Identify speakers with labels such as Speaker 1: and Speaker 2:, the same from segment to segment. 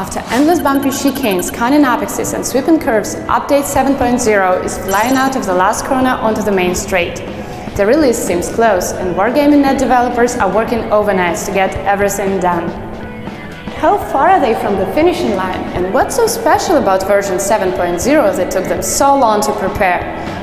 Speaker 1: After endless bumpy chicanes, cunning apexes and sweeping curves, Update 7.0 is flying out of the last corner onto the main straight. The release seems close, and Wargaming.net developers are working overnight to get everything done. How far are they from the finishing line, and what's so special about version 7.0 that took them so long to prepare?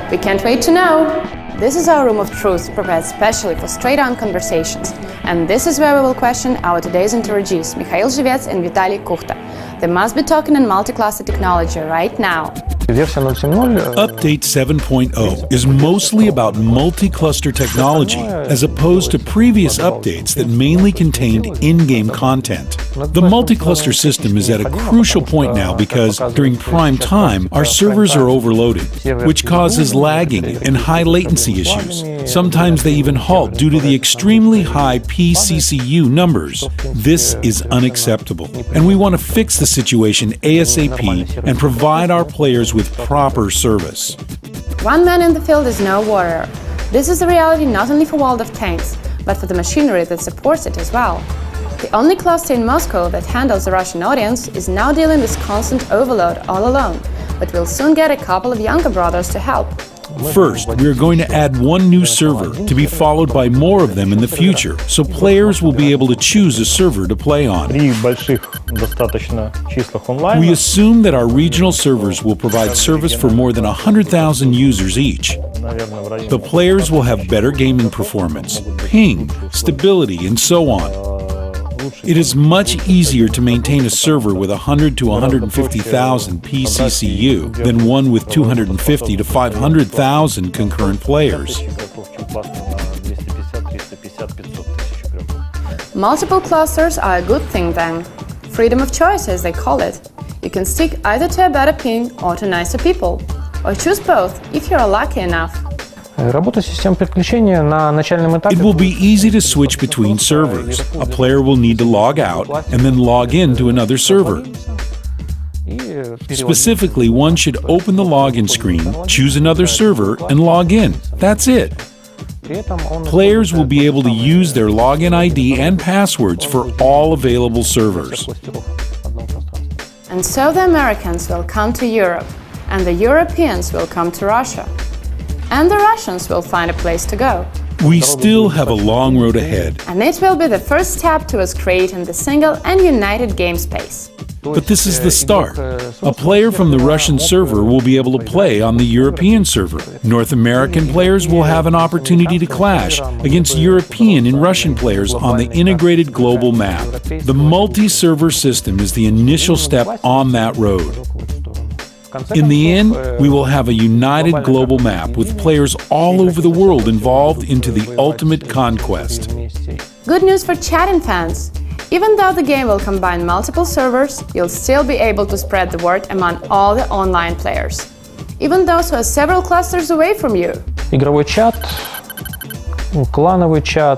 Speaker 1: We can't wait to know! This is our room of truth, prepared specially for straight-on conversations. And this is where we will question our today's interrogees, Mikhail Zhivets and Vitaly Kukhta. They must be talking in multi-cluster technology right now.
Speaker 2: Update 7.0 is mostly about multi-cluster technology, as opposed to previous updates that mainly contained in-game content. The multi-cluster system is at a crucial point now because, during prime time, our servers are overloaded, which causes lagging and high latency issues. Sometimes they even halt due to the extremely high PCCU numbers. This is unacceptable, and we want to fix the situation ASAP and provide our players with proper service.
Speaker 1: One man in the field is no warrior. This is the reality not only for World of Tanks, but for the machinery that supports it as well. The only cluster in Moscow that handles the Russian audience is now dealing with constant overload all alone, but we'll soon get a couple of younger brothers to help.
Speaker 2: First, we are going to add one new server, to be followed by more of them in the future, so players will be able to choose a server to play on. We assume that our regional servers will provide service for more than 100,000 users each. The players will have better gaming performance, ping, stability, and so on. It is much easier to maintain a server with 100 to 150,000 PCCU than one with 250 to 500,000 concurrent players.
Speaker 1: Multiple clusters are a good thing then. Freedom of choice, as they call it. You can stick either to a better ping or to nicer people. Or choose both, if you're lucky enough.
Speaker 2: It will be easy to switch between servers. A player will need to log out and then log in to another server. Specifically, one should open the login screen, choose another server, and log in. That's it. Players will be able to use their login ID and passwords for all available servers.
Speaker 1: And so the Americans will come to Europe, and the Europeans will come to Russia. And the Russians will find a place to go.
Speaker 2: We still have a long road ahead.
Speaker 1: And it will be the first step towards creating the single and united game space.
Speaker 2: But this is the start. A player from the Russian server will be able to play on the European server. North American players will have an opportunity to clash against European and Russian players on the integrated global map. The multi-server system is the initial step on that road. In the end, we will have a united global map with players all over the world involved into the ultimate conquest.
Speaker 1: Good news for chatting fans! Even though the game will combine multiple servers, you'll still be able to spread the word among all the online players. Even those who are several clusters away from you.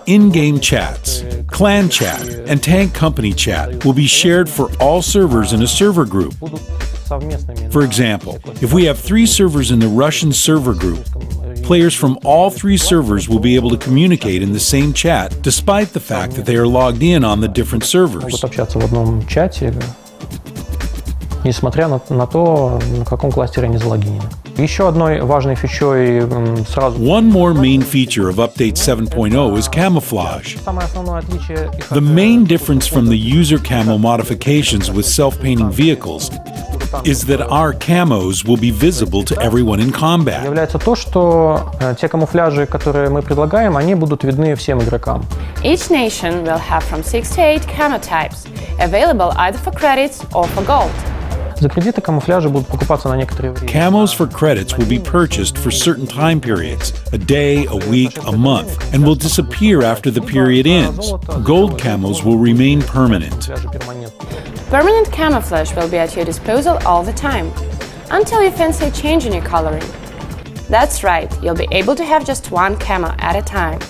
Speaker 2: In-game chats, clan chat, and tank company chat will be shared for all servers in a server group. For example, if we have 3 servers in the Russian server group, players from all 3 servers will be able to communicate in the same chat, despite the fact that they are logged in on the different servers. One more main feature of Update 7.0 is camouflage. The main difference from the user camo modifications with self-painting vehicles is that our camos will be visible to everyone in combat.
Speaker 1: Each nation will have from 6 to 8 camo types, available either for credits or for gold.
Speaker 2: Camos for credits will be purchased for certain time periods, a day, a week, a month, and will disappear after the period ends. Gold camos will remain permanent.
Speaker 1: Permanent camouflage will be at your disposal all the time, until you fancy changing your coloring. That's right, you'll be able to have just one camo at a time.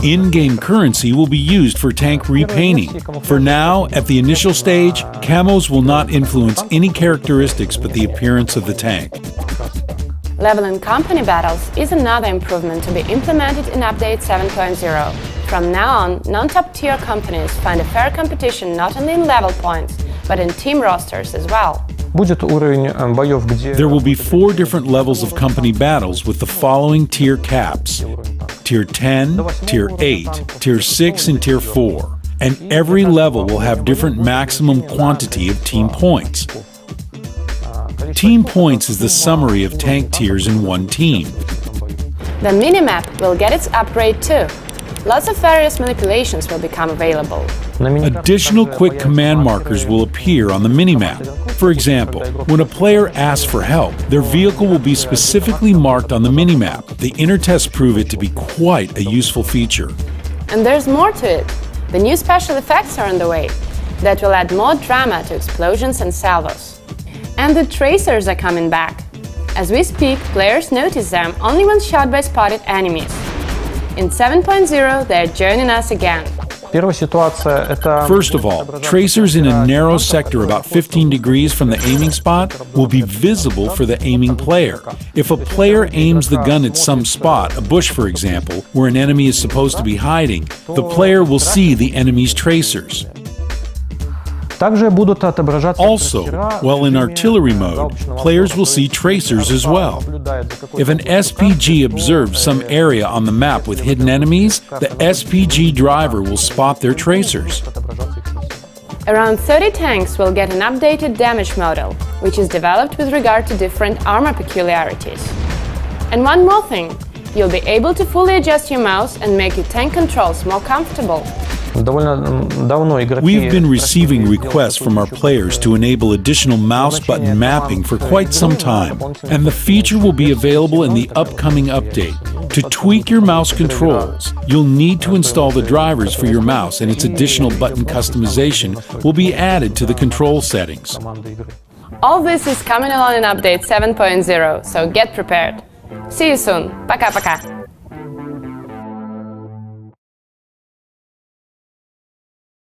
Speaker 2: In-game currency will be used for tank repainting. For now, at the initial stage, camos will not influence any characteristics but the appearance of the tank.
Speaker 1: Leveling company battles is another improvement to be implemented in Update 7.0. From now on, non-top tier companies find a fair competition not only in level points, but in team rosters as well.
Speaker 2: There will be 4 different levels of company battles with the following tier caps: Tier 10, Tier 8, Tier 6, and Tier 4. And every level will have different maximum quantity of team points. Team points is the summary of tank tiers in one team.
Speaker 1: The minimap will get its upgrade too. Lots of various manipulations will become available.
Speaker 2: Additional quick command markers will appear on the minimap. For example, when a player asks for help, their vehicle will be specifically marked on the minimap. The inner tests prove it to be quite a useful feature.
Speaker 1: And there's more to it. The new special effects are on the way that will add more drama to explosions and salvos. And the tracers are coming back. As we speak, players notice them only when shot by spotted enemies. In 7.0, they're joining us again.
Speaker 2: First of all, tracers in a narrow sector about 15 degrees from the aiming spot will be visible for the aiming player. If a player aims the gun at some spot, a bush for example, where an enemy is supposed to be hiding, the player will see the enemy's tracers. Also, while in artillery mode, players will see tracers as well. If an SPG observes some area on the map with hidden enemies, the SPG driver will spot their tracers.
Speaker 1: Around 30 tanks will get an updated damage model, which is developed with regard to different armor peculiarities. And one more thing, you'll be able to fully adjust your mouse and make your tank controls more comfortable.
Speaker 2: We've been receiving requests from our players to enable additional mouse button mapping for quite some time, and the feature will be available in the upcoming update. To tweak your mouse controls, you'll need to install the drivers for your mouse, and its additional button customization will be added to the control settings.
Speaker 1: All this is coming along in update 7.0, so get prepared. See you soon. Пока-пока.